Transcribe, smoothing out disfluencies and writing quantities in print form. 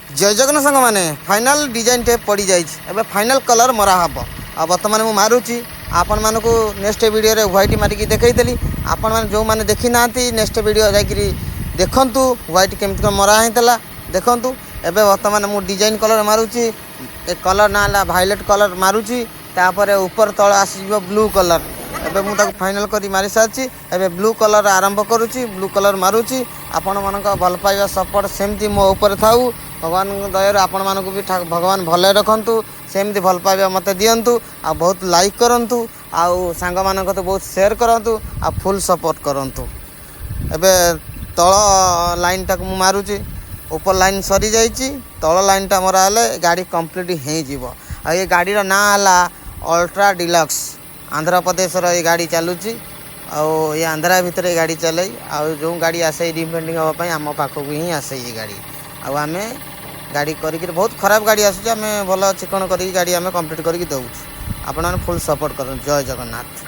जय जगन्नाथ सांग मैंने फाइनाल डिजाइन टे पड़ जाए फाइनाल कलर मरा हम आ बर्तमान मुझे मारुची आपण मानक नेक्स्ट वीडियो रे व्हाइट मारिकी देखी आपण मैंने जो मैंने देखी ना नेक्स्ट वीडियो जाकि देखु व्हाइट केमती मरा होता देखु एबे बर्तमान मु डिजाइन कलर मारुची ए कलर ना भायोलेट कलर मारुची तापर ऊपर तल आसीज ब्लू कलर एबे मु ताको फाइनल करी मारी सारची एबे ब्लू कलर आरंभ करुची ब्लू कलर मारुची आपण मानक भल पाइबा सपोर्ट सेमती मो ऊपर थाउ भगवान दयार आपण मानक भी भगवान भले रखंतु सेमती भल पाइबा मते दियंतु आ बहुत लाइक करंतु आ सांग मानक तो बहुत शेयर करंतु आ फुल सपोर्ट करंतु एबे तळ लाइन टाक मु मारुची ऊपर लाइन सरी जाइए तल लाइन टा मरा हेले गाड़ी कंप्लीट हो जीवो आ ये गाड़ी ना हला अल्ट्रा डिलक्स आंध्र प्रदेश ये गाड़ी चलुची ये आंध्रा भितर ये गाड़ी चले जो गाड़ी आसे रिपेंटिंग हाँपाई आम पाखक ही आसे ये गाड़ी आम गाड़ी कर बहुत खराब गाड़ी आसूँ आम भल चिकन कर गाड़ी आम कंप्लीट करके दौर आपण फुल सपोर्ट कर जय जगन्नाथ।